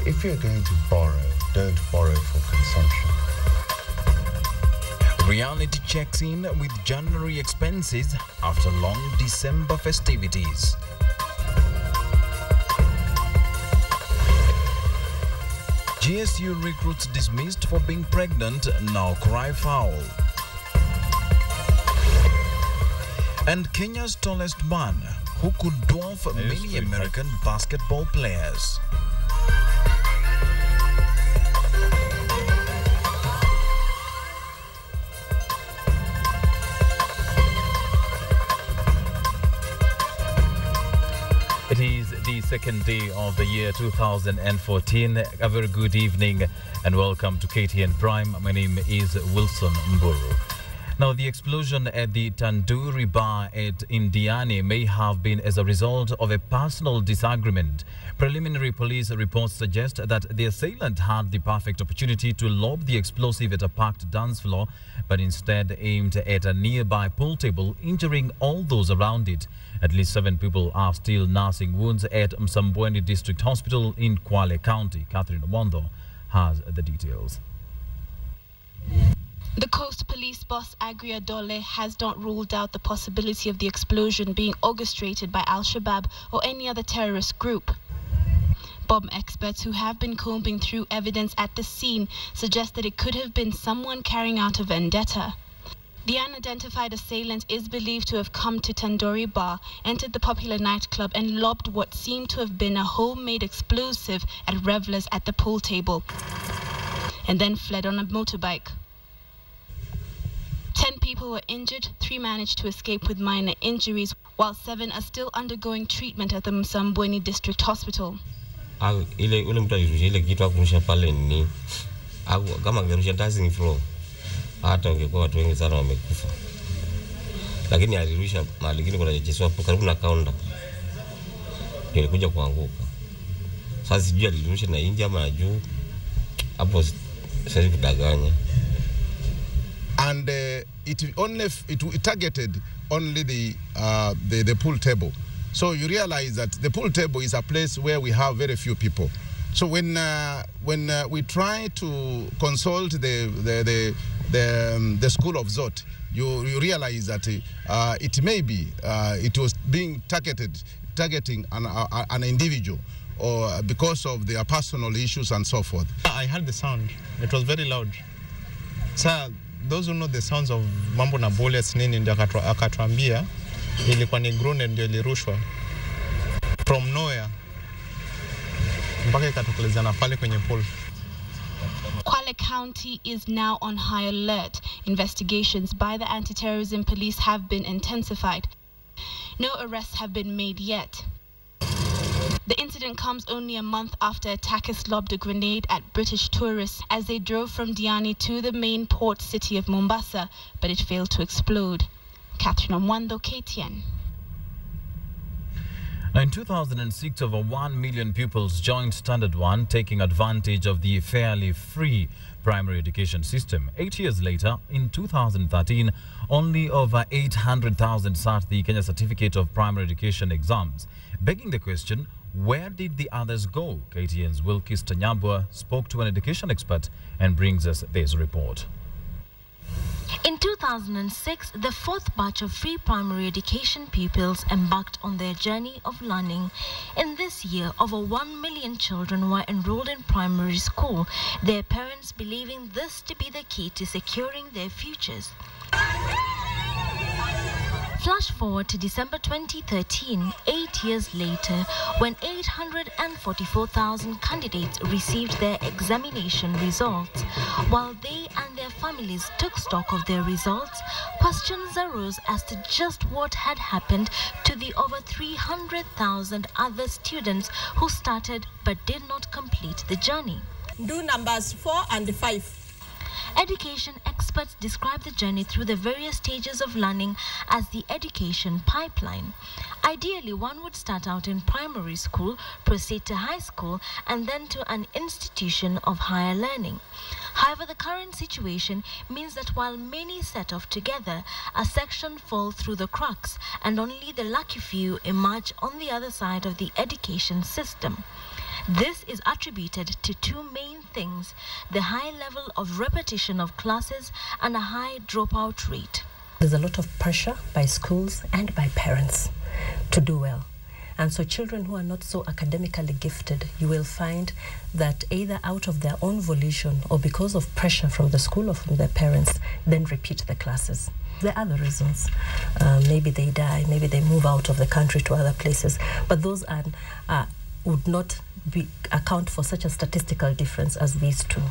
if you're going to borrow, don't borrow for consumption. Reality checks in with January expenses after long December festivities. GSU recruits dismissed for being pregnant now cry foul. And Kenya's tallest man, who could dwarf many American basketball players. It is the second day of the year 2014. A very good evening and welcome to KTN Prime. My name is Wilson Mburu. Now, the explosion at the Tandoori Bar in Diani may have been as a result of a personal disagreement. Preliminary police reports suggest that the assailant had the perfect opportunity to lob the explosive at a packed dance floor, but instead aimed at a nearby pool table, injuring all those around it. At least 7 people are still nursing wounds at Msambweni District Hospital in Kwale County. Catherine Omondo has the details. The Coast Police boss Agria Dole has not ruled out the possibility of the explosion being orchestrated by Al-Shabaab or any other terrorist group. Bomb experts who have been combing through evidence at the scene suggest that it could have been someone carrying out a vendetta. The unidentified assailant is believed to have come to Tandoori Bar, entered the popular nightclub and lobbed what seemed to have been a homemade explosive at revelers at the pool table, and then fled on a motorbike. 10 people were injured, 3 managed to escape with minor injuries, while 7 are still undergoing treatment at the Msambweni District Hospital. Hata ungekuwa watu wengi sana wamekufa, lakini alirusha mahali kingine kuna Yesu karibu na kaunta ilikuja kuanguka. Sasa sijui alirusha na nje ama juu, hapo sasa kudanganya. And it targeted only the pool table. So you realize that the pool table is a place where we have very few people. So when we try to consult the school of thought, you realize that it may be it was being targeting an individual, or because of their personal issues and so forth. I heard the sound. It was very loud. So those who know the sounds of mambo na bullets nini ndio akatuambia ilikuwa ni grenade ndio ilirushwa from nowhere mpaka ikatokelezana pale kwenye pool. Kwale County is now on high alert. Investigations by the anti-terrorism police have been intensified. No arrests have been made yet. The incident comes only a month after attackers lobbed a grenade at British tourists as they drove from Diani to the main port city of Mombasa, but it failed to explode. Catherine Omwando, KTN. Now, in 2006, over 1 million pupils joined Standard 1, taking advantage of the fairly free primary education system. 8 years later, in 2013, only over 800,000 sat the Kenya Certificate of Primary Education exams. Begging the question, where did the others go? KTN's Wilkis Tanyabwa spoke to an education expert and brings us this report. In 2006, the 4th batch of free primary education pupils embarked on their journey of learning. In this year, over 1 million children were enrolled in primary school, their parents believing this to be the key to securing their futures. Flash forward to December 2013, 8 years later, when 844,000 candidates received their examination results. While they and their families took stock of their results, questions arose as to just what had happened to the over 300,000 other students who started but did not complete the journey. Do numbers 4 and 5. Education experts describe the journey through the various stages of learning as the education pipeline. Ideally, one would start out in primary school, proceed to high school, and then to an institution of higher learning. However, the current situation means that while many set off together, a section fall through the cracks, and only the lucky few emerge on the other side of the education system. This is attributed to two main things: the high level of repetition of classes and a high dropout rate. There's a lot of pressure by schools and by parents to do well. And so children who are not so academically gifted, you will find that either out of their own volition or because of pressure from the school or from their parents, then repeat the classes. There are other reasons. Maybe they die, maybe they move out of the country to other places. But those would not account for such a statistical difference as these two.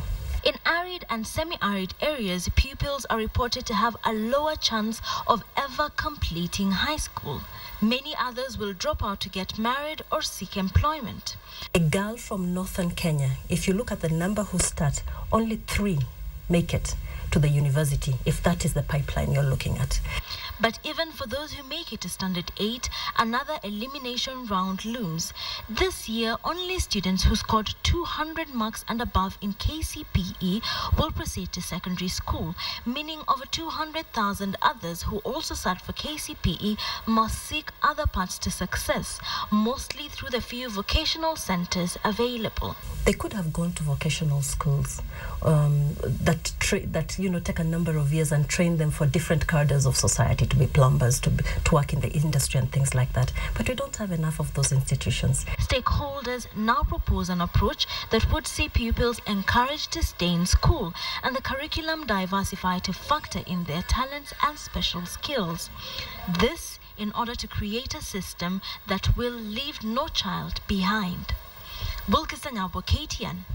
In arid and semi-arid areas, pupils are reported to have a lower chance of ever completing high school. Many others will drop out to get married or seek employment. A girl from northern Kenya, if you look at the number who start, only 3 make it to the university, if that is the pipeline you're looking at. But even for those who make it to Standard 8, another elimination round looms. This year, only students who scored 200 marks and above in KCPE will proceed to secondary school, meaning over 200,000 others who also sat for KCPE must seek other paths to success, mostly through the few vocational centers available. They could have gone to vocational schools that take a number of years and train them for different cadres of society, to be plumbers, to work in the industry and things like that. But we don't have enough of those institutions. Stakeholders now propose an approach that would see pupils encouraged to stay in school and the curriculum diversified to factor in their talents and special skills. This in order to create a system that will leave no child behind. Wilson Mburu, KTN.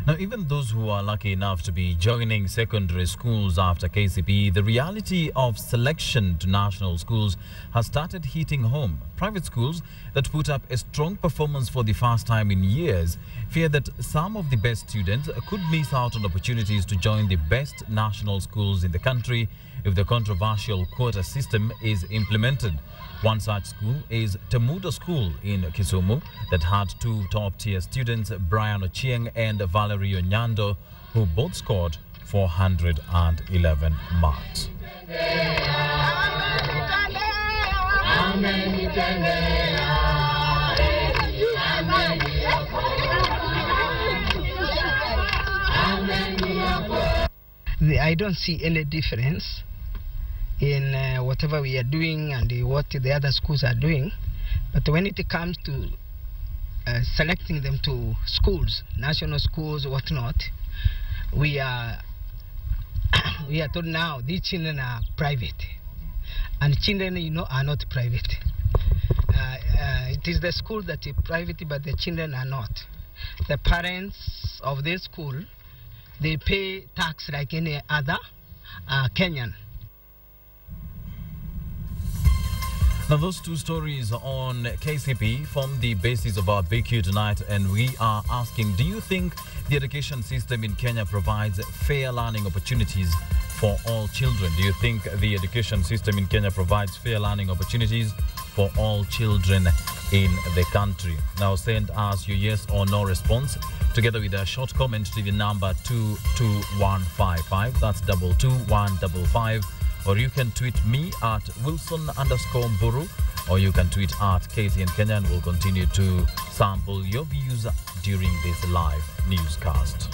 Now, even those who are lucky enough to be joining secondary schools after KCPE, the reality of selection to national schools has started hitting home. Private schools that put up a strong performance for the first time in years fear that some of the best students could miss out on opportunities to join the best national schools in the country if the controversial quota system is implemented. One such school is Temudo School in Kisumu that had 2 top-tier students, Brian Ochieng and Valerie Onyando, who both scored 411 marks. I don't see any difference in whatever we are doing and what the other schools are doing. But when it comes to selecting them to schools, national schools, whatnot, we are told now these children are private. And children, are not private. It is the school that is private, but the children are not. The parents of this school, they pay tax like any other Kenyan. Now, those 2 stories on KCP form the basis of our BQ tonight, and we are asking, do you think the education system in Kenya provides fair learning opportunities for all children? Do you think the education system in Kenya provides fair learning opportunities for all children in the country? Now, send us your yes or no response together with a short comment to the number 22155. That's 22155. Or you can tweet me at Wilson_Mburu, or you can tweet at KTN Kenya, and we'll continue to sample your views during this live newscast.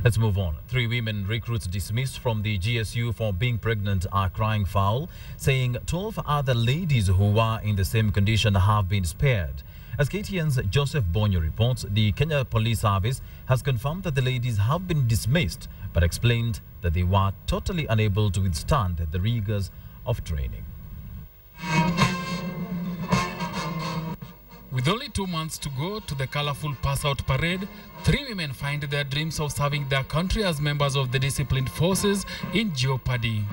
Let's move on. 3 women recruits dismissed from the GSU for being pregnant are crying foul, saying 12 other ladies who were in the same condition have been spared. As KTN's Joseph Bonyo reports, the Kenya Police Service has confirmed that the ladies have been dismissed, but explained that they were totally unable to withstand the rigors of training. With only 2 months to go to the colorful pass-out parade, 3 women find their dreams of serving their country as members of the disciplined forces in jeopardy.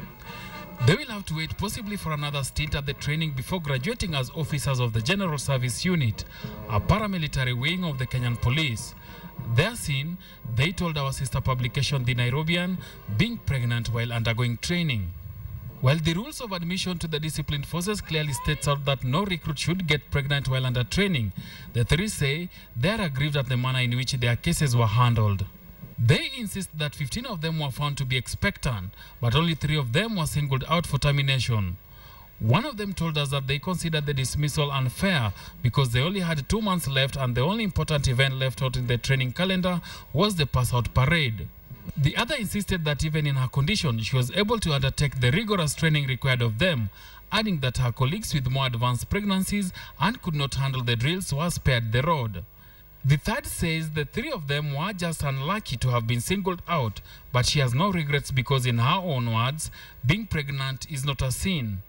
They will have to wait possibly for another stint at the training before graduating as officers of the General Service Unit, a paramilitary wing of the Kenyan Police. Their scene, they told our sister publication The Nairobian, being pregnant while undergoing training. While the rules of admission to the disciplined forces clearly states out that no recruit should get pregnant while under training, the 3 say they are aggrieved at the manner in which their cases were handled. They insist that 15 of them were found to be expectant, but only 3 of them were singled out for termination. One of them told us that they considered the dismissal unfair because they only had 2 months left and the only important event left out in the training calendar was the pass-out parade. The other insisted that even in her condition, she was able to undertake the rigorous training required of them, adding that her colleagues with more advanced pregnancies and could not handle the drills were spared the road. The third says the 3 of them were just unlucky to have been singled out, but she has no regrets because, in her own words, being pregnant is not a sin.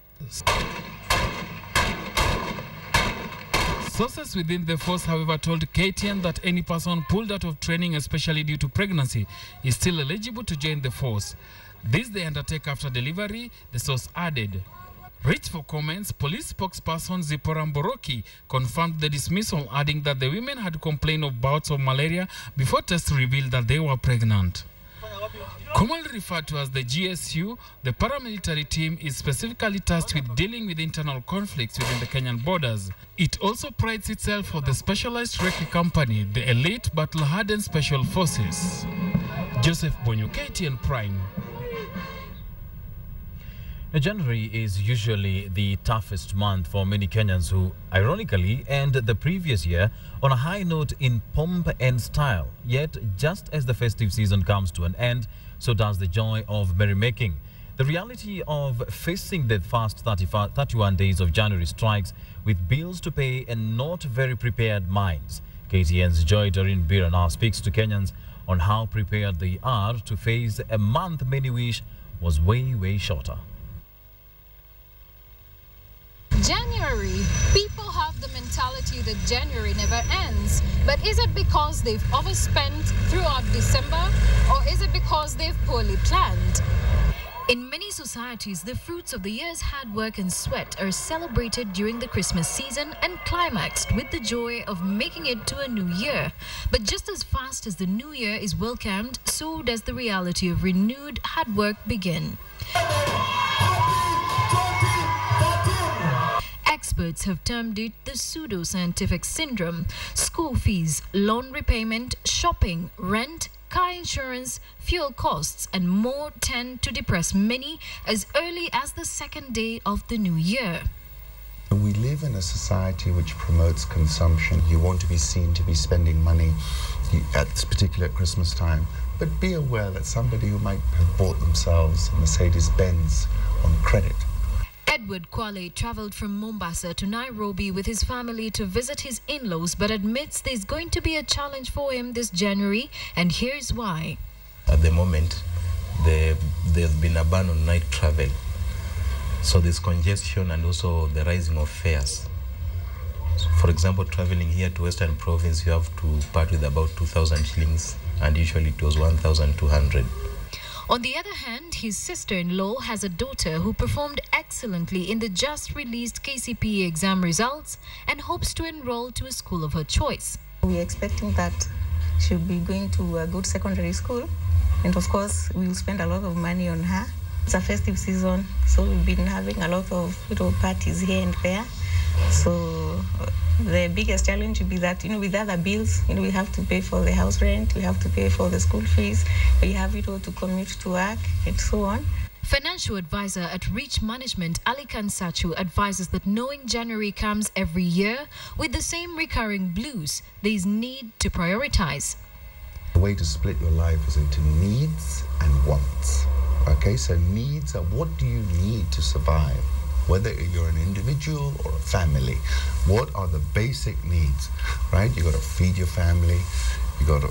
Sources within the force, however, told KTN that any person pulled out of training, especially due to pregnancy, is still eligible to join the force. This they undertake after delivery, the source added. Rich for comments, police spokesperson Zipporah Mboroki confirmed the dismissal, adding that the women had complained of bouts of malaria before tests revealed that they were pregnant. Commonly referred to as the GSU, the paramilitary team is specifically tasked with dealing with internal conflicts within the Kenyan borders. It also prides itself on the specialized recce company, the elite battle-hardened special forces. Joseph Bonyo, KTN Prime. January is usually the toughest month for many Kenyans who, ironically, end the previous year on a high note in pomp and style. Yet, just as the festive season comes to an end, so does the joy of merrymaking. The reality of facing the first 31 days of January strikes with bills to pay and not very prepared minds. KTN's Joy Doreen Bira now speaks to Kenyans on how prepared they are to face a month many wish was way shorter. January. People have the mentality that January never ends. But is it because they've overspent throughout December, or is it because they've poorly planned? In many societies, the fruits of the year's hard work and sweat are celebrated during the Christmas season and climaxed with the joy of making it to a new year. But just as fast as the new year is welcomed, so does the reality of renewed hard work begin. Experts have termed it the pseudo-scientific syndrome. School fees, loan repayment, shopping, rent, car insurance, fuel costs, and more tend to depress many as early as the second day of the new year. We live in a society which promotes consumption. You want to be seen to be spending money at this particular Christmas time. But be aware that somebody who might have bought themselves a Mercedes-Benz on credit. Edward Kwale traveled from Mombasa to Nairobi with his family to visit his in-laws, but admits there's going to be a challenge for him this January, and here's why. At the moment, there's been a ban on night travel. So there's congestion and also the rising of fares. So for example, traveling here to Western Province, you have to part with about 2,000 shillings, and usually it was 1,200. On the other hand, his sister-in-law has a daughter who performed excellently in the just-released KCPE exam results and hopes to enroll to a school of her choice. We're expecting that she'll be going to a good secondary school, and of course, we'll spend a lot of money on her. It's a festive season, so we've been having a lot of parties here and there. So the biggest challenge would be that, with other bills, we have to pay for the house rent, we have to pay for the school fees, we have, to commute to work, and so on. Financial advisor at Reach Management, Ali Kansachu, advises that knowing January comes every year with the same recurring blues, there is need to prioritize. The way to split your life is into needs and wants. Okay, so needs are what do you need to survive? Whether you're an individual or a family, what are the basic needs, right? You got to feed your family, you got to,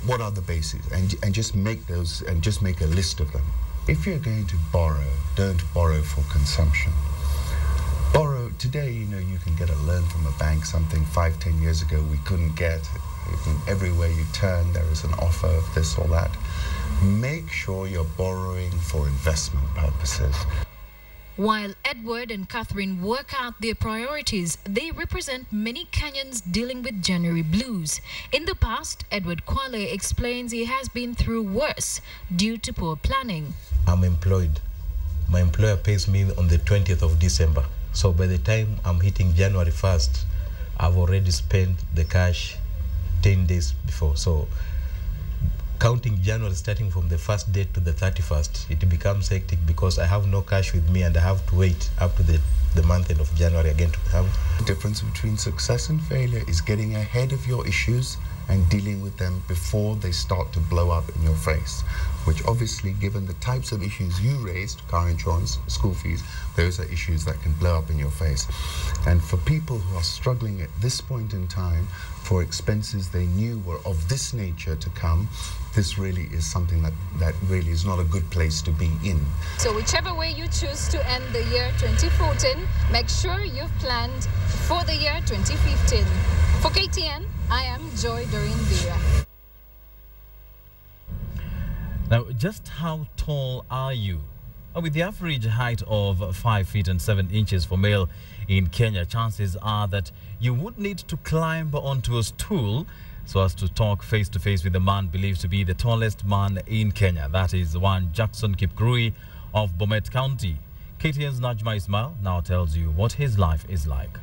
what are the basics? And just make those, and just make a list of them. If you're going to borrow, don't borrow for consumption. Borrow, today, you can get a loan from a bank, something 5-10 years ago we couldn't get. Everywhere you turn, there is an offer of this or that. Make sure you're borrowing for investment purposes. While Edward and Catherine work out their priorities, they represent many Kenyans dealing with January blues. In the past, Edward Kwale explains he has been through worse due to poor planning. I'm employed. My employer pays me on the 20th of December. So by the time I'm hitting January 1st, I've already spent the cash 10 days before. So counting January starting from the first date to the 31st, it becomes hectic because I have no cash with me and I have to wait up to the month end of January again to have. The difference between success and failure is getting ahead of your issues and dealing with them before they start to blow up in your face, which obviously, given the types of issues you raised, car insurance, school fees, those are issues that can blow up in your face. And for people who are struggling at this point in time for expenses they knew were of this nature to come, this really is something that really is not a good place to be in. So whichever way you choose to end the year 2014, make sure you've planned for the year 2015. For KTN, I am Joy Dorinvira. Now, just how tall are you? With the average height of 5 feet and 7 inches for male in Kenya, chances are that you would need to climb onto a stool so as to talk face to face with the man believed to be the tallest man in Kenya. That is one Jackson Kipkurui of Bomet County. KTN's Najma Ismail now tells you what his life is like.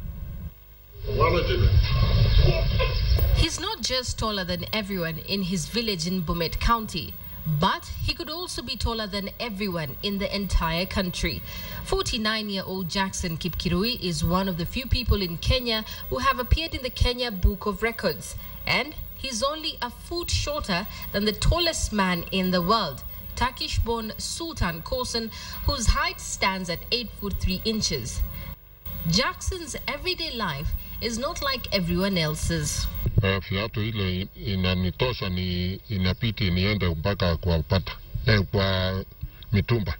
He's not just taller than everyone in his village in Bomet County, but he could also be taller than everyone in the entire country. 49-year-old Jackson Kipkurui is one of the few people in Kenya who have appeared in the Kenya Book of Records, and he's only a foot shorter than the tallest man in the world, Turkish-born Sultan Kosen, whose height stands at 8 foot 3 inches. Jackson's everyday life is not like everyone else's. Viatu ile inanitosha ni inapiti niende mpaka kwa pata kwa mitumba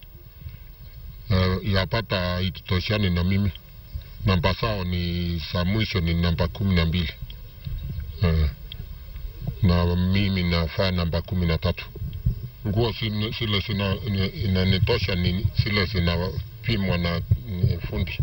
yapata itoshani na mimi. Namba sao ni za mwisho ni namba 12 na mimi nafaa namba 13. Nguo zile inanitosha ni zile zinapimwa na fundi.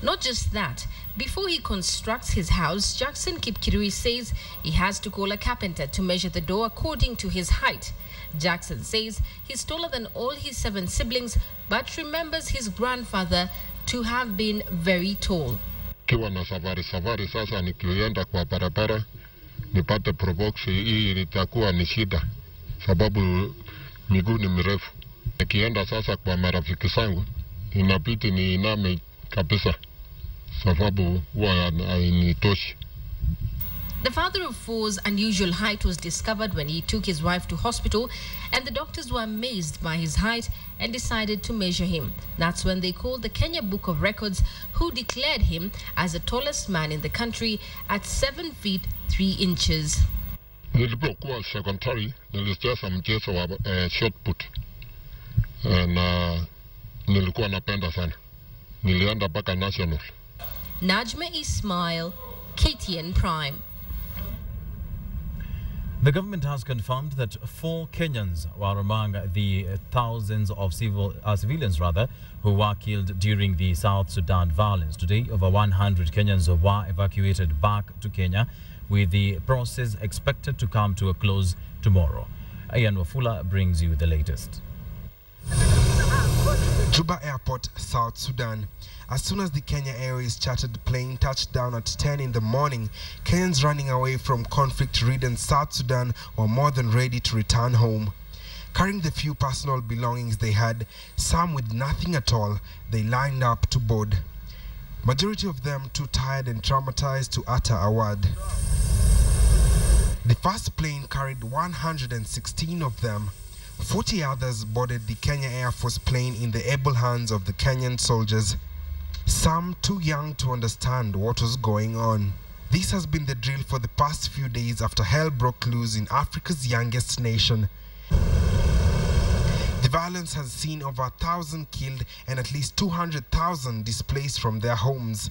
Not just that, before he constructs his house, Jackson Kipkurui says he has to call a carpenter to measure the door according to his height. Jackson says he's taller than all his 7 siblings, but remembers his grandfather to have been very tall. Kiwa na safari sasa nikienda kwa barabara nipate probox hii itakuwa ni shida sababu miguu ni mirefu. Nikienda sasa kwa marafiki zangu inabidi niiname kabisa. The father of 4's unusual height was discovered when he took his wife to hospital, and the doctors were amazed by his height and decided to measure him. That's when they called the Kenya Book of Records, who declared him as the tallest man in the country at 7 feet 3 inches. Nilipokuwa secondary nilicheza mchezo wa shot put na nilikuwa napenda sana. Nilienda mpaka national. Najma Ismail, KTN Prime. The government has confirmed that 4 Kenyans were among the thousands of civilians who were killed during the South Sudan violence. Today, over 100 Kenyans were evacuated back to Kenya, with the process expected to come to a close tomorrow. Ian Wafula brings you the latest. Juba Airport, South Sudan. As soon as the Kenya Airways chartered plane touched down at 10 in the morning, Kenyans running away from conflict-ridden South Sudan were more than ready to return home. Carrying the few personal belongings they had, some with nothing at all, they lined up to board. Majority of them too tired and traumatized to utter a word. The first plane carried 116 of them. 40 others boarded the Kenya Air Force plane in the able hands of the Kenyan soldiers, some too young to understand what was going on. This has been the drill for the past few days after hell broke loose in Africa's youngest nation. The violence has seen over 1,000 killed and at least 200,000 displaced from their homes.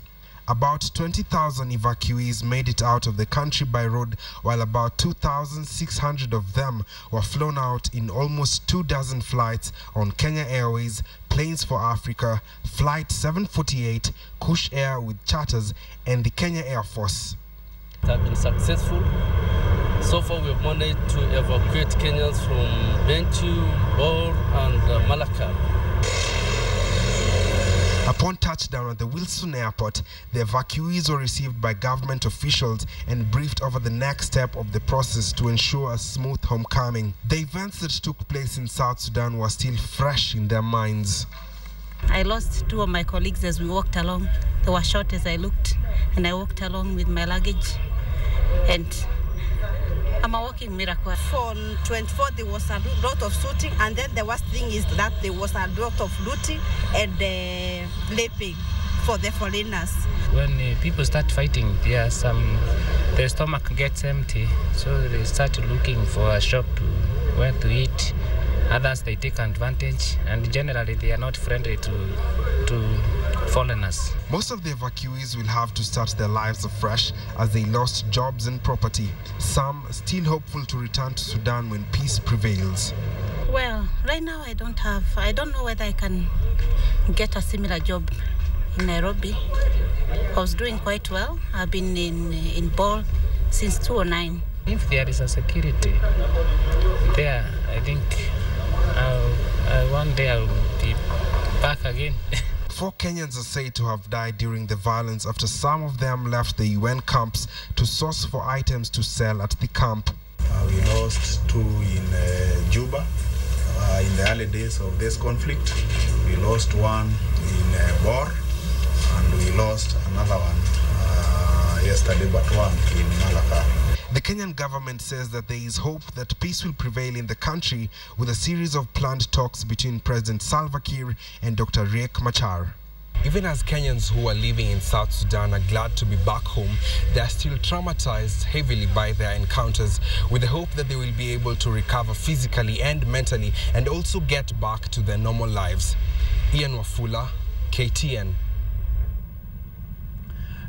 About 20,000 evacuees made it out of the country by road, while about 2,600 of them were flown out in almost 24 flights on Kenya Airways, Planes for Africa, Flight 748, Kush Air with charters, and the Kenya Air Force. It has been successful. So far we have managed to evacuate Kenyans from Bentiu, Bor and Malakal. Upon touchdown at the Wilson Airport, the evacuees were received by government officials and briefed over the next step of the process to ensure a smooth homecoming. The events that took place in South Sudan were still fresh in their minds. I lost 2 of my colleagues as we walked along. They were shot as I looked, and I walked along with my luggage. And I'm a walking miracle. On 24th, there was a lot of shooting, and then the worst thing is that there was a lot of looting and raping for the foreigners. When people start fighting, their stomach gets empty, so they start looking for a shop where to eat. Others, they take advantage, and generally they are not friendly to foreigners. Most of the evacuees will have to start their lives afresh as they lost jobs and property. Some still hopeful to return to Sudan when peace prevails. Well, right now I don't know whether I can get a similar job in Nairobi. I was doing quite well. I've been in Ball since 2009. If there is a security there, I think one day I'll be back again. 4 Kenyans are said to have died during the violence after some of them left the UN camps to source for items to sell at the camp. We lost 2 in Juba in the early days of this conflict. We lost 1 in Bor, and we lost another one yesterday, but 1 in Malakal. The Kenyan government says that there is hope that peace will prevail in the country with a series of planned talks between President Salva Kiir and Dr. Riek Machar. Even as Kenyans who are living in South Sudan are glad to be back home, they are still traumatized heavily by their encounters, with the hope that they will be able to recover physically and mentally and also get back to their normal lives. Ian Wafula, KTN.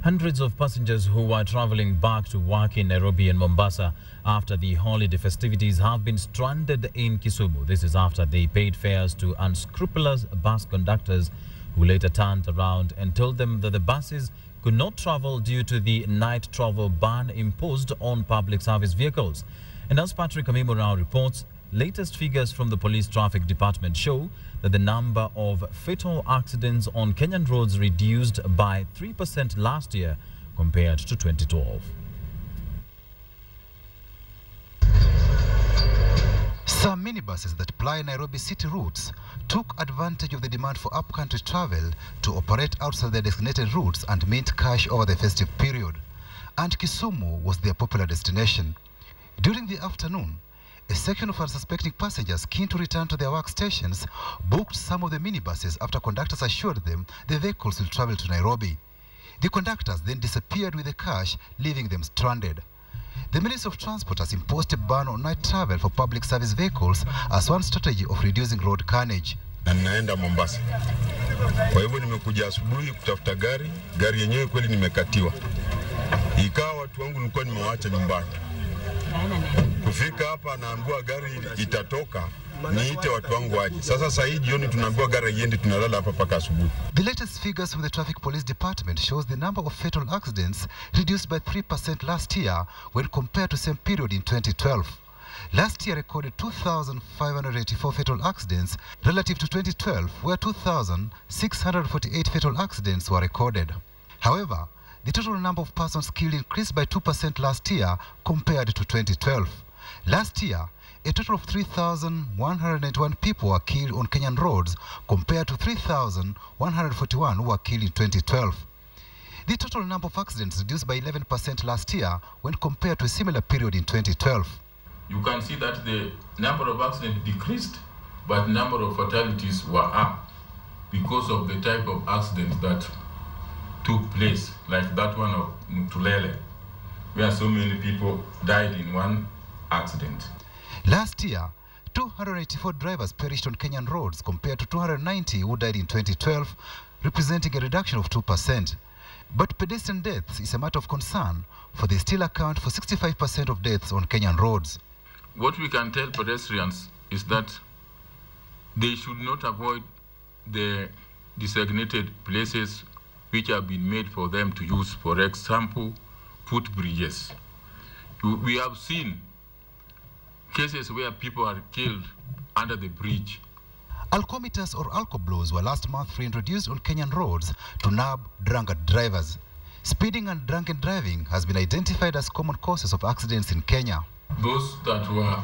Hundreds of passengers who were traveling back to work in Nairobi and Mombasa after the holiday festivities have been stranded in Kisumu. This is after they paid fares to unscrupulous bus conductors who later turned around and told them that the buses could not travel due to the night travel ban imposed on public service vehicles. And as Patrick Amimura reports, latest figures from the police traffic department show that the number of fatal accidents on Kenyan roads reduced by 3% last year compared to 2012. Some minibuses that ply Nairobi city routes took advantage of the demand for up-country travel to operate outside their designated routes and mint cash over the festive period. And Kisumu was their popular destination. During the afternoon, a section of unsuspecting passengers keen to return to their workstations booked some of the minibuses after conductors assured them the vehicles will travel to Nairobi. The conductors then disappeared with the cash, leaving them stranded. The Ministry of Transport has imposed a ban on night travel for public service vehicles as one strategy of reducing road carnage. Na ninaenda Mombasa. Kwa hivyo nimekuja asubuhi kutafuta gari yenyewe kweli nimekatiwa. Ikawa watu wangu nilikuwa nimewaacha nyumbani. Kufika hapa naambiwa gari itatoka, niite watu wangu waje. Sasa hii jioni tunaambiwa gari iende, tunalala hapa paka asubuhi. The latest figures from the Traffic Police Department shows the number of fatal accidents reduced by 3% last year when compared to same period in 2012. Last year recorded 2,584 fatal accidents relative to 2012, where 2,648 fatal accidents were recorded. However, the total number of persons killed increased by 2% last year compared to 2012. Last year, a total of 3,191 people were killed on Kenyan roads compared to 3,141 who were killed in 2012. The total number of accidents reduced by 11% last year when compared to a similar period in 2012. You can see that the number of accidents decreased, but the number of fatalities were up because of the type of accidents that took place, like that one of Mutulele, where so many people died in one accident. Last year, 284 drivers perished on Kenyan roads compared to 290 who died in 2012, representing a reduction of 2%. But pedestrian deaths is a matter of concern, for they still account for 65% of deaths on Kenyan roads. What we can tell pedestrians is that they should not avoid the designated places which have been made for them to use, for example, footbridges. We have seen cases where people are killed under the bridge. Alcometers or alcoblows were last month reintroduced on Kenyan roads to nab drunk drivers. Speeding and drunken driving has been identified as common causes of accidents in Kenya. Those that were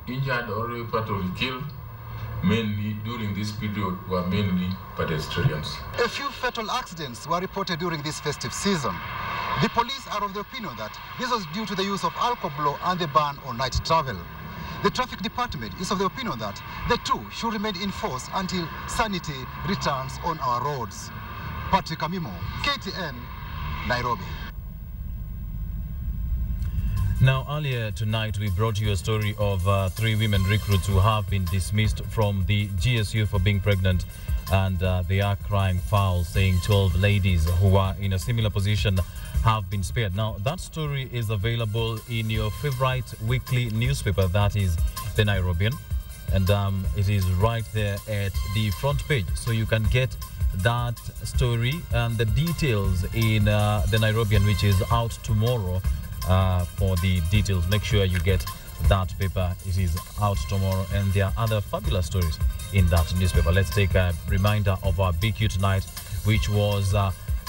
injured or reportedly killed, mainly during this period, were mainly pedestrians. A few fatal accidents were reported during this festive season. The police are of the opinion that this was due to the use of alcoblow and the ban on night travel. The traffic department is of the opinion that the two should remain in force until sanity returns on our roads. Patrick Amimo, KTN, Nairobi. Now, earlier tonight, we brought you a story of 3 women recruits who have been dismissed from the GSU for being pregnant, and they are crying foul, saying 12 ladies who are in a similar position have been spared. Now, that story is available in your favorite weekly newspaper, that is the Nairobian, and it is right there at the front page, so you can get that story and the details in the Nairobian, which is out tomorrow. For the details, make sure you get that paper. It is out tomorrow, and there are other fabulous stories in that newspaper. Let's take a reminder of our BQ tonight, which was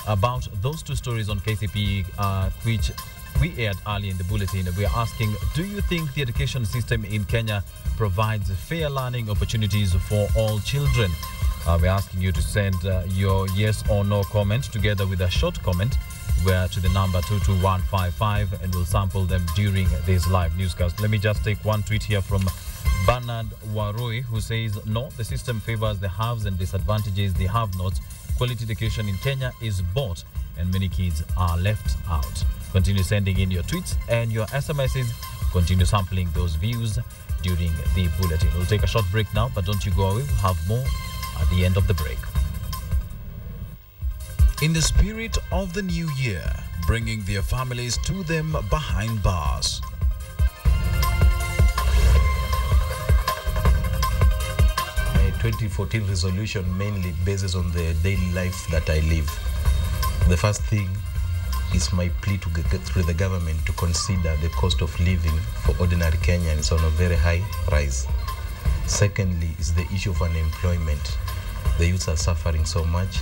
about those 2 stories on KCP, which we aired early in the bulletin. We are asking, do you think the education system in Kenya provides fair learning opportunities for all children? We're asking you to send your yes or no comment together with a short comment to the number 22155, and we'll sample them during this live newscast. Let me just take one tweet here from Bernard Warui, who says, no, the system favors the haves and disadvantages the have-nots. Quality education in Kenya is bought, and many kids are left out. Continue sending in your tweets and your SMSs. Continue sampling those views during the bulletin. We'll take a short break now, but don't you go away. We'll have more at the end of the break. In the spirit of the new year, bringing their families to them behind bars. My 2014 resolution mainly bases on the daily life that I live. The first thing is my plea to get through the government to consider the cost of living for ordinary Kenyans on a very high rise. Secondly is the issue of unemployment. The youths are suffering so much,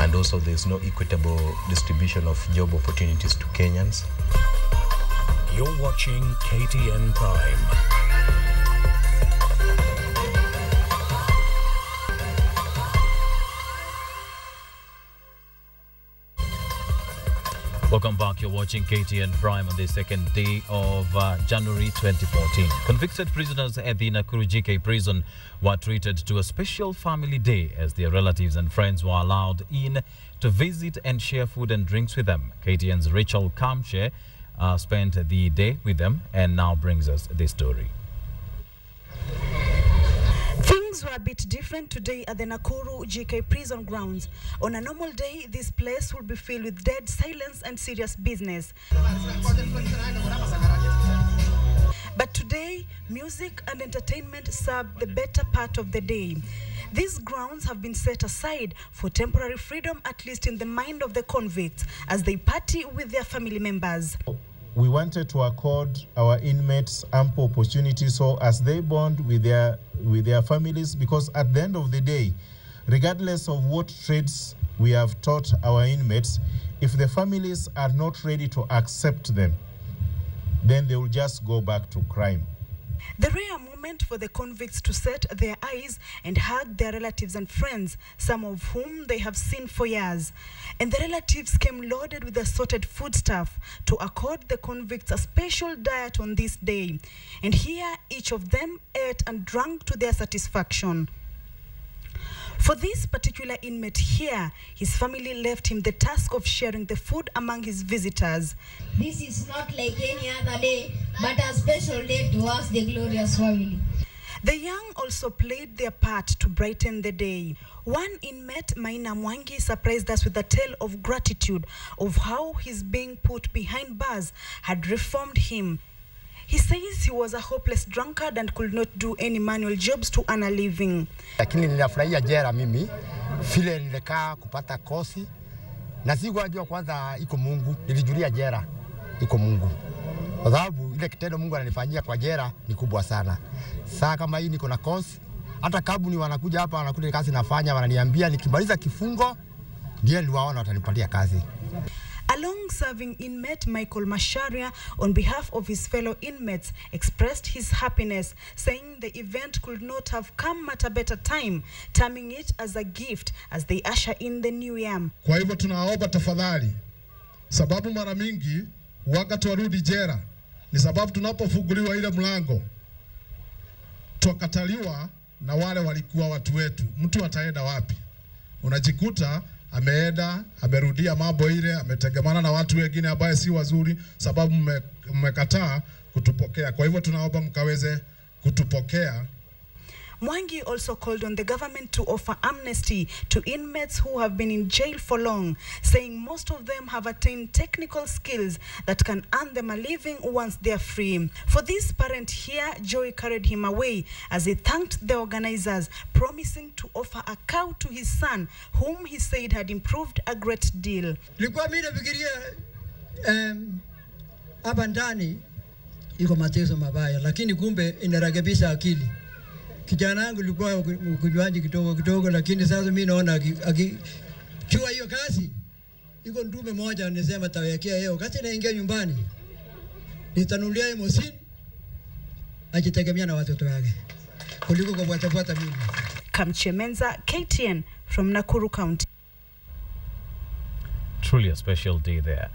and also there's no equitable distribution of job opportunities to Kenyans. You're watching KTN Prime. Welcome back. You're watching KTN Prime on the second day of January 2014. Convicted prisoners at the Nakuru GK prison were treated to a special family day as their relatives and friends were allowed in to visit and share food and drinks with them. KTN's Rachel Kamshe spent the day with them and now brings us this story. Things were a bit different today at the Nakuru GK prison grounds. On a normal day, this place would be filled with dead silence and serious business. But today, music and entertainment served the better part of the day. These grounds have been set aside for temporary freedom, at least in the mind of the convicts, as they party with their family members. We wanted to accord our inmates ample opportunity so as they bond with their families, because at the end of the day, regardless of what trades we have taught our inmates, if the families are not ready to accept them, then they will just go back to crime. The rare moment for the convicts to set their eyes and hug their relatives and friends, some of whom they have seen for years. And the relatives came loaded with assorted foodstuff to accord the convicts a special diet on this day. And here, each of them ate and drank to their satisfaction. For this particular inmate here, his family left him the task of sharing the food among his visitors. This is not like any other day, but a special day to us, the glorious family. The young also played their part to brighten the day. One inmate, Maina Mwangi, surprised us with a tale of gratitude of how his being put behind bars had reformed him. He says he was a hopeless drunkard and could not do any manual jobs to earn a living. Lakini ninafurahia jela mimi, vile nilikaa kupata kosi, na sikuwajua kwanza iko Mungu, nilijulia jela iko Mungu. Kwa sababu ile kitendo Mungu ananifanyia kwa jela ni kubwa sana. Saa kama hii niko na kosi, Hata kabuni wanakuja hapa, wanakuja kazi nafanya, wananiambia nikimaliza kifungo ndiye niwaona watanipatia kazi. A long-serving inmate, Michael Masharia, on behalf of his fellow inmates, expressed his happiness, saying the event could not have come at a better time, terming it as a gift as they usher in the new year. Kwa hivyo tunaomba tafadhali, sababu mara mingi wakati warudi jela ni sababu tunapofunguliwa ile mlango tukataliwa na wale walikuwa watu wetu. Mtu ataenda wapi? Unajikuta ameenda, amerudia mambo ile, ametegemana na watu wengine ambao si wazuri sababu mmekataa kutupokea. Kwa hivyo tunaomba mkaweze kutupokea. Mwangi also called on the government to offer amnesty to inmates who have been in jail for long, saying most of them have attained technical skills that can earn them a living once they are free. For this parent here, joy carried him away as he thanked the organizers, promising to offer a cow to his son, whom he said had improved a great deal. Nilikuwa mimi nafikiria hapa ndani iko mateso mabaya, lakini kumbe inarekebisha akili. Kijana wangu alikuwa kujuaji kidogo, lakini sasa mimi naona akichua hiyo kazi iko ndume moja anasema tawekea yeye wakati naingia nyumbani nitanulia yeye mosini ajitegemea na watoto wake kuliko kufuata mimi. Kamchemenza, KTN from Nakuru County. Truly a special day there.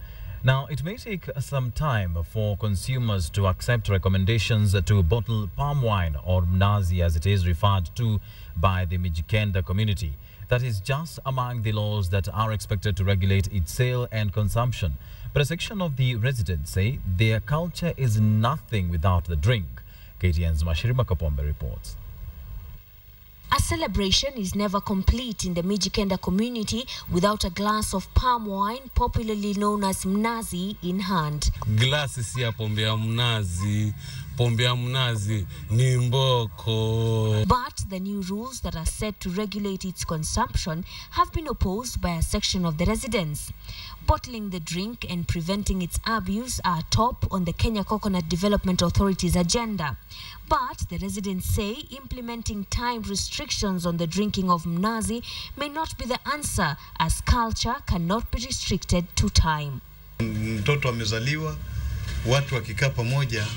Now, it may take some time for consumers to accept recommendations to bottle palm wine, or mnazi as it is referred to by the Mijikenda community. That is just among the laws that are expected to regulate its sale and consumption. But a section of the residents say their culture is nothing without the drink. KTN's Mashirima Kapombe reports. A celebration is never complete in the Mijikenda community without a glass of palm wine, popularly known as mnazi, in hand. Glasi si ya pombe ya mnazi ni mboko. But the new rules that are set to regulate its consumption have been opposed by a section of the residents. Bottling the drink and preventing its abuse are top on the Kenya Coconut Development Authority's agenda. But the residents say implementing time restrictions on the drinking of mnazi may not be the answer, as culture cannot be restricted to time. Mtoto amezaliwa, watu wakikaa pamoja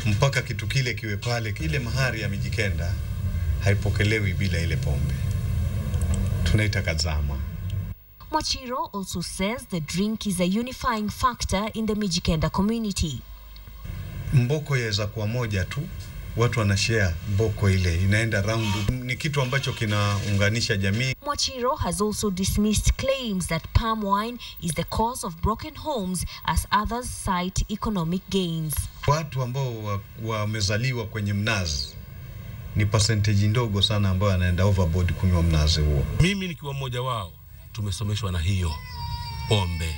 mpaka kitu kile kiwe pale, kile mahari ya Mijikenda haipokelewi bila ile pombe. Tunaita kazama. Mwachiro also says the drink is a unifying factor in the Mijikenda community. Mboko yaweza kuwa moja tu, watu wanashare mboko ile, inaenda round, ni kitu ambacho kinaunganisha jamii. Mwachiro has also dismissed claims that palm wine is the cause of broken homes, as others cite economic gains. Watu ambao wamezaliwa kwenye mnazi ni percentage ndogo sana ambao anaenda overboard kunywa mnazi huo. Mimi nikiwa mmoja wao, tumesomeshwa na hiyo pombe.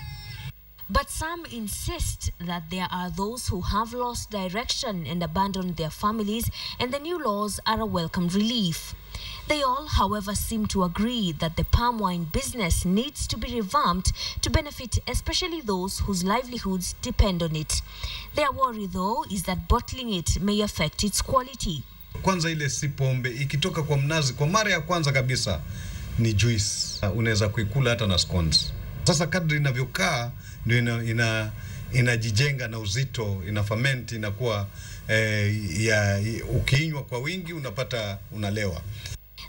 But some insist that there are those who have lost direction and abandoned their families, and the new laws are a welcome relief. They all, however, seem to agree that the palm wine business needs to be revamped to benefit especially those whose livelihoods depend on it. Their worry, though, is that bottling it may affect its quality. Kwanza ile si pombe, ikitoka kwa mnazi kwa mara ya kwanza kabisa ni juice. Unaweza kuikula hata na scones. Sasa kadri inavyokaa ndio inajijenga na uzito, ina ferment, inakuwa ukinywa kwa wingi unapata unalewa.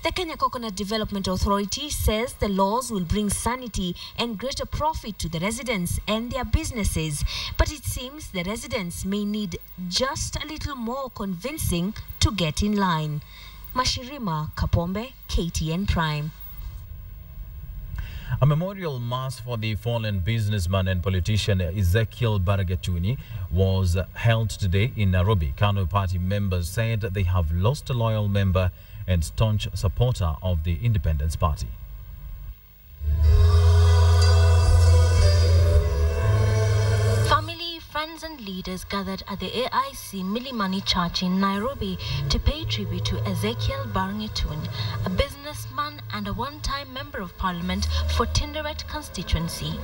The Kenya Coconut Development Authority says the laws will bring sanity and greater profit to the residents and their businesses, but it seems the residents may need just a little more convincing to get in line. Mashirima Kapombe, KTN Prime. A memorial mass for the fallen businessman and politician Ezekiel Baragachuni was held today in Nairobi. KANU party members said they have lost a loyal member and staunch supporter of the Independence Party. Family, friends and leaders gathered at the AIC Milimani Church in Nairobi to pay tribute to Ezekiel Baragachuni, a businessman and a one-time member of parliament for Tinderet constituency.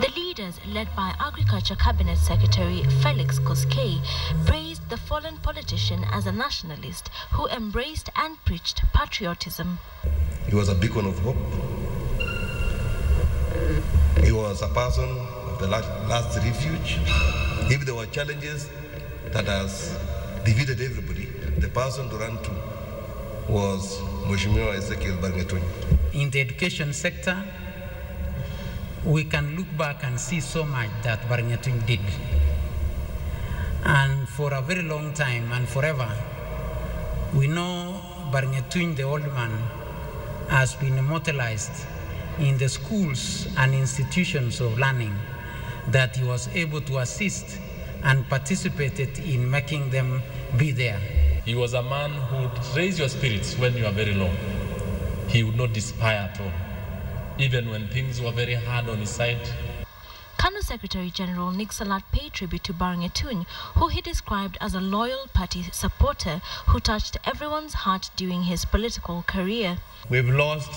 The leaders, led by Agriculture Cabinet Secretary Felix Koskei, praised the fallen politician as a nationalist who embraced and preached patriotism. He was a beacon of hope. He was a person of the last refuge. If there were challenges that has defeated everybody, the person to run to was Mheshimiwa Ezekiel Barngetuni. In the education sector, we can look back and see so much that Barngetuni did. And for a very long time and forever, we know Barngetuni, the old man, has been immortalized in the schools and institutions of learning, that he was able to assist and participated in making them be there. He was a man who would raise your spirits when you are very low. He would not despair at all, even when things were very hard on his side. KANU Secretary General Nick Salat paid tribute to Barngetuni, who he described as a loyal party supporter who touched everyone's heart during his political career. We've lost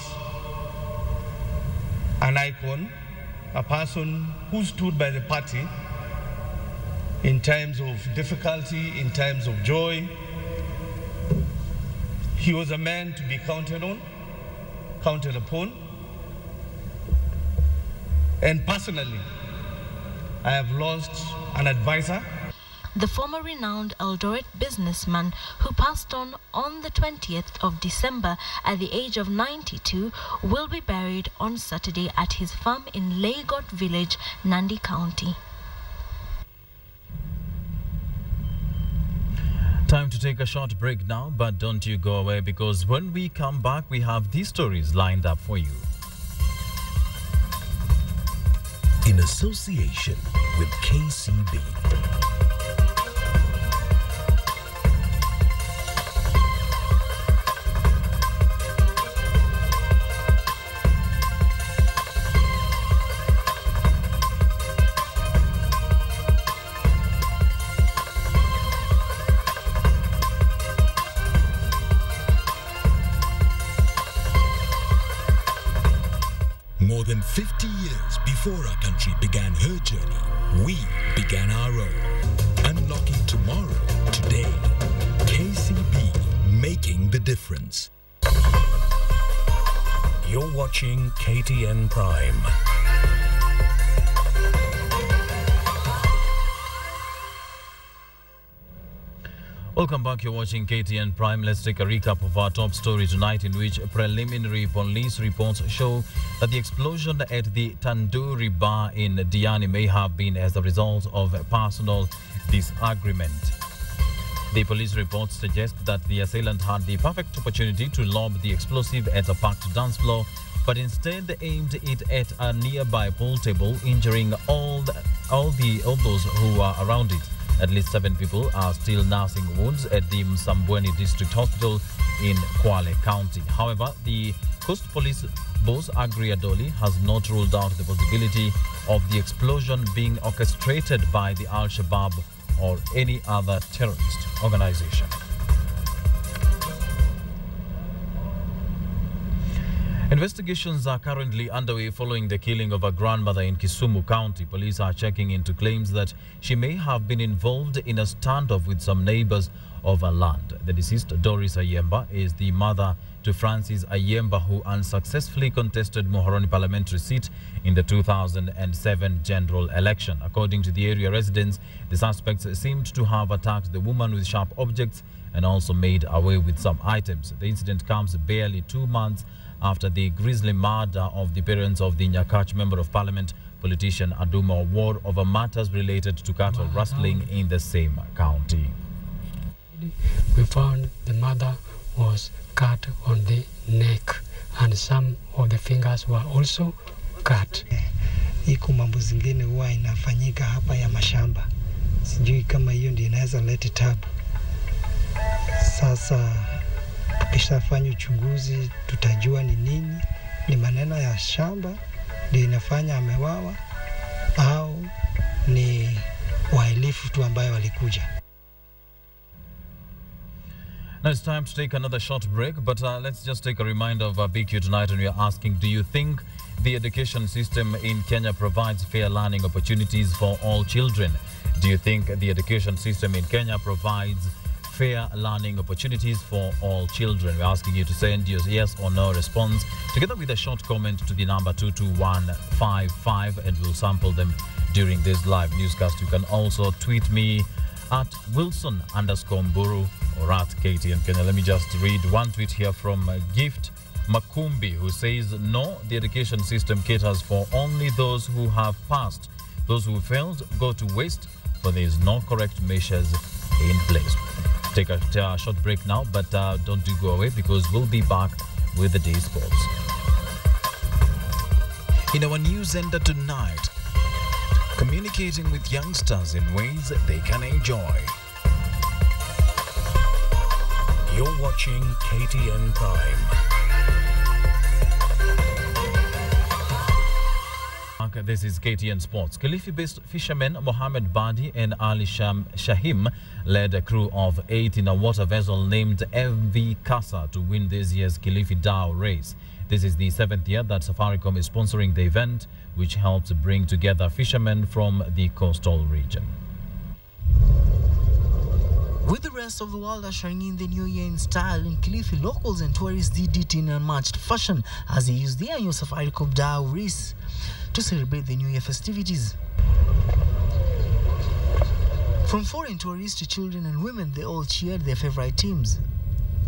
an icon, a person who stood by the party in times of difficulty, in times of joy. He was a man to be counted on, counted upon. And personally, I have lost an advisor. The former renowned Eldoret businessman who passed on the 20th of December at the age of 92 will be buried on Saturday at his farm in Laygot Village, Nandi County. Time to take a short break now, but don't you go away, because when we come back, we have these stories lined up for you. In association with KCB. More than 50 years before our country began her journey, we began our own. Unlocking tomorrow, today. KCB, making the difference. You're watching KTN Prime. Welcome back. You're watching KTN Prime. Let's take a recap of our top story tonight, in which preliminary police reports show that the explosion at the Tandoori Bar in Diani may have been as a result of a personal disagreement. The police reports suggest that the assailant had the perfect opportunity to lob the explosive at a packed dance floor, but instead aimed it at a nearby pool table, injuring all those who were around it. At least 7 people are still nursing wounds at the Msambweni District Hospital in Kwale County. However, the Coast Police boss Agri Adoli has not ruled out the possibility of the explosion being orchestrated by the Al-Shabaab or any other terrorist organization. Investigations are currently underway following the killing of a grandmother in Kisumu County. Police are checking into claims that she may have been involved in a standoff with some neighbors of her land. The deceased, Doris Ayemba, is the mother to Francis Ayemba, who unsuccessfully contested Muhoroni parliamentary seat in the 2007 general election. According to the area residents, the suspects seemed to have attacked the woman with sharp objects and also made away with some items. The incident comes barely 2 months after the grisly murder of the parents of the Nyakach Member of Parliament, politician Aduma War, over matters related to cattle rustling in the same county. We found the mother was cut on the neck and some of the fingers were also cut. Iko mambo zingine huwa inafanyika hapa ya mashamba. Sijui kama hiyo ndio inaweza leta tabu. Sasa tukishafanya uchunguzi tutajua ni nini, ni maneno ya shamba ndio inafanya amewawa au ni wahalifu tu ambayo walikuja. Now it's time to take another short break, but let's just take a reminder of our BQ tonight, and we are asking, do you think the education system in Kenya provides fair learning opportunities for all children? Do you think the education system in Kenya provides fair learning opportunities for all children? We're asking you to send your yes or no response together with a short comment to the number 22155, and we'll sample them during this live newscast. You can also tweet me at Wilson_Mburu or at KTN Kenya. Let me just read one tweet here from Gift Makumbi, who says, no, the education system caters for only those who have passed. Those who failed go to waste, for there is no correct measures in place. Take a short break now, but don't go away, because we'll be back with the day's sports. In our news center tonight, communicating with youngsters in ways they can enjoy. You're watching KTN Prime. This is KTN Sports. Kilifi-based fishermen Mohammed Badi and Ali Shahim led a crew of 8 in a water vessel named MV Kasa to win this year's Kilifi Dhow race. This is the 7th year that Safaricom is sponsoring the event, which helps bring together fishermen from the coastal region. With the rest of the world ushering in the new year in style, in Kilifi, locals and tourists did it in unmatched fashion as they used the annual Safaricom Dhow race to celebrate the new year festivities. From foreign tourists to children and women, they all cheered their favorite teams.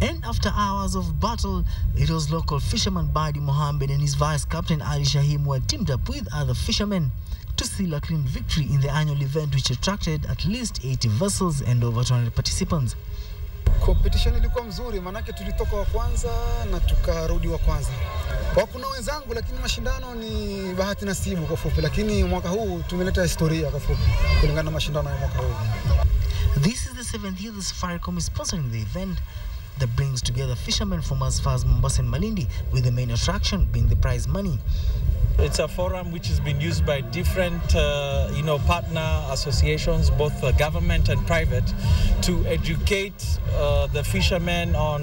And after hours of battle, it was local fisherman Badi Mohammed and his vice captain Ali Shahim who had teamed up with other fishermen to seal a clean victory in the annual event, which attracted at least 80 vessels and over 200 participants. Competition ilikuwa mzuri, manake tulitoka wa kwanza na tukarudi wa kwanza. Kuna wenzangu, lakini mashindano ni bahati nasibu kwa fupi, lakini mwaka huu tumeleta historia kwa fupi kulingana na mashindano ya mwaka huu. This is the 7th year the Safaricom is sponsoring the event that brings together fishermen from as far as Mombasa and Malindi, with the main attraction being the prize money. It's a forum which has been used by different, partner associations, both government and private, to educate the fishermen on,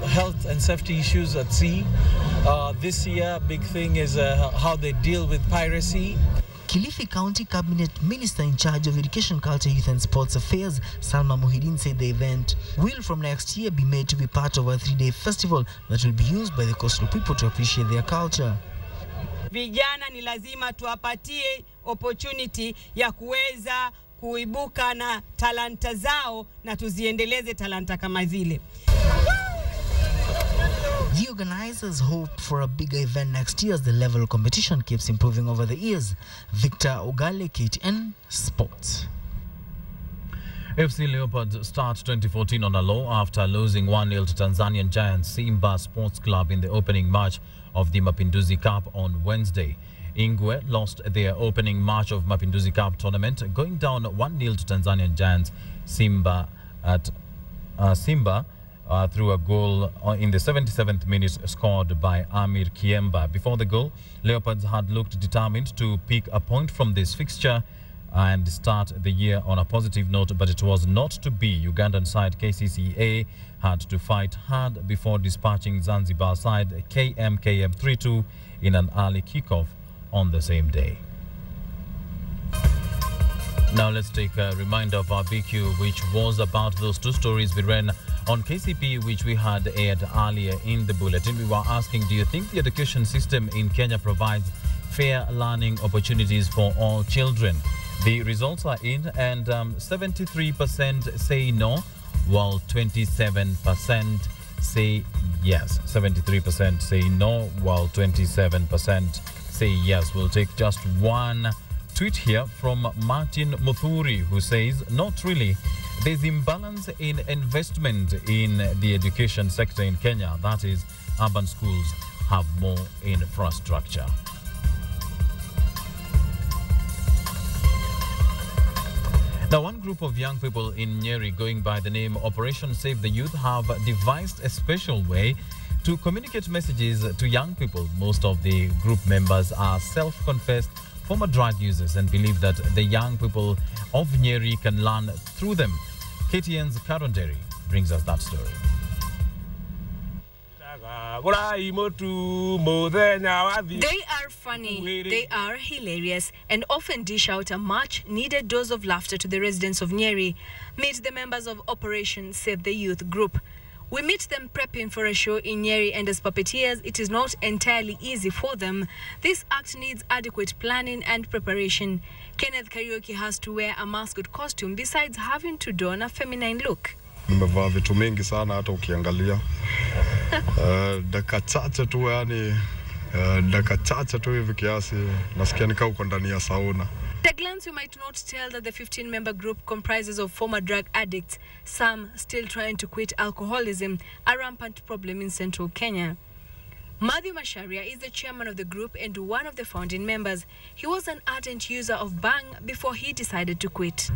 health and safety issues at sea. This year, big thing is how they deal with piracy. Kilifi County Cabinet Minister in charge of Education, Culture, Youth and Sports Affairs, Salma Muhyiddin, said the event will from next year be made to be part of a 3-day festival that will be used by the coastal people to appreciate their culture. Vijana ni lazima tuwapatie opportunity ya kuweza kuibuka na talanta zao na tuziendeleze talanta kama zile. The organizers hope for a bigger event next year as the level of competition keeps improving over the years. Victor Ogale, KTN Sports. FC Leopards start 2014 on a low after losing 1-0 to Tanzanian giant Simba Sports Club in the opening match of the Mapinduzi Cup on Wednesday. Ingwe lost their opening match of Mapinduzi Cup tournament, going down 1-0 to Tanzanian giants Simba through a goal in the 77th minute scored by Amir Kiemba. Before the goal, Leopards had looked determined to pick a point from this fixture and start the year on a positive note, but it was not to be. Ugandan side KCCA had to fight hard before dispatching Zanzibar side KMKM 3-2 in an early kickoff on the same day. Now let's take a reminder of our BQ, which was about those two stories we ran on KCP, which we had aired earlier in the bulletin. We were asking, do you think the education system in Kenya provides fair learning opportunities for all children? The results are in, and 73% say no, while 27% say yes. 73% say no, while 27% say yes. We'll take just one tweet here from Martin Muthuri, who says, not really. There's imbalance in investment in the education sector in Kenya. That is, urban schools have more infrastructure. Now, one group of young people in Nyeri going by the name Operation Save the Youth have devised a special way to communicate messages to young people. Most of the group members are self-confessed former drug users and believe that the young people of Nyeri can learn through them. KTN's Karonderi brings us that story. They are funny, they are hilarious, and often dish out a much-needed dose of laughter to the residents of Nyeri. Meet the members of Operation Save the Youth group. We meet them prepping for a show in Nyeri, and as puppeteers, it is not entirely easy for them. This act needs adequate planning and preparation. Kenneth Karaoke has to wear a mascot costume besides having to don a feminine look. Nimevaa vitu mingi sana hata ukiangalia. Dakika chache tu yani, dakika chache tu hivi kiasi nasikia nikaa uko ndani ya sauna. At a glance, you might not tell that the 15-member group comprises of former drug addicts, some still trying to quit alcoholism, a rampant problem in central Kenya. Matthew Masharia is the chairman of the group and one of the founding members. He was an ardent user of bang before he decided to quit.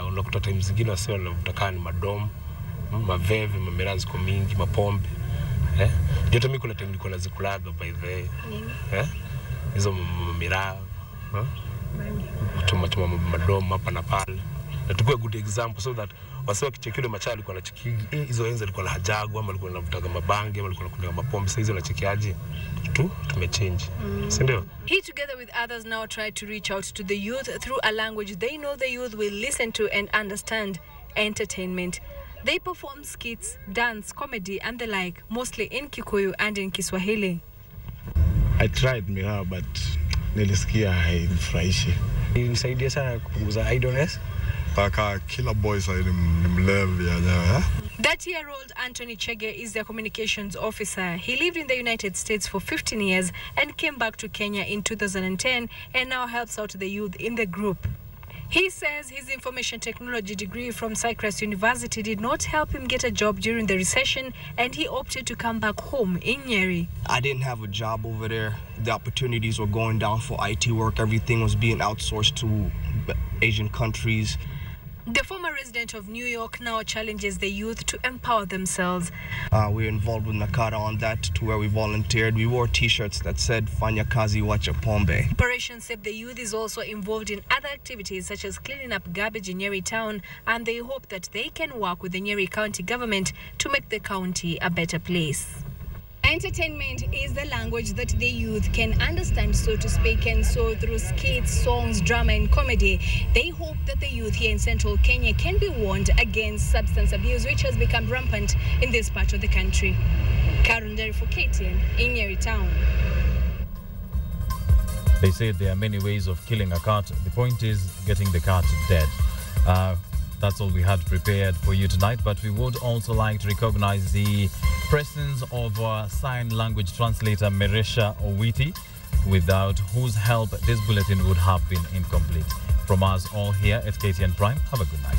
Unakuta time zingine wasio wanataka ni madom, maveve, mamirazi kwa mingi, mapombe. Joto mimi kuna time nilikuwa nazikulaga by the way. Hizo mamira, tuma madom hapa na pale. Na tukue good example so that wasiwa kichekile machali alikuwa anachikigi, hizo enzi alikuwa na hajagu ama alikuwa anavutaga mabangi ama alikuwa anakunywa mapombe, sasa hizo anachekiaje? Tumechange. Si ndio? He together with others now try to reach out to the youth through a language they know the youth will listen to and understand, entertainment. They perform skits, dance, comedy and the like, mostly in Kikuyu and in Kiswahili. I tried miha but nilisikia hainifurahishi. Ilisaidia sana kupunguza idleness. Paka kila boy sasa ni mlevi yenyewe. 30-year-old Anthony Chege is their communications officer. He lived in the United States for 15 years and came back to Kenya in 2010 and now helps out the youth in the group. He says his information technology degree from Cyprus University did not help him get a job during the recession, and he opted to come back home in Nyeri. I didn't have a job over there. The opportunities were going down for IT work. Everything was being outsourced to Asian countries. The former resident of New York now challenges the youth to empower themselves. We were involved with Nakata on that, to where we volunteered. We wore t-shirts that said, Fanya kazi wacha pombe. Operation Save the Youth is also involved in other activities such as cleaning up garbage in Nyeri town, and they hope that they can work with the Nyeri County government to make the county a better place. Entertainment is the language that the youth can understand, so to speak, and so through skits, songs, drama and comedy, they hope that the youth here in central Kenya can be warned against substance abuse, which has become rampant in this part of the country. Karen Derry for KTN in Nyeri town. They say there are many ways of killing a cat. The point is getting the cat dead. That's all we had prepared for you tonight, but we would also like to recognize the presence of our sign language translator Meresha Owiti, without whose help this bulletin would have been incomplete. From us all here at KTN Prime, have a good night.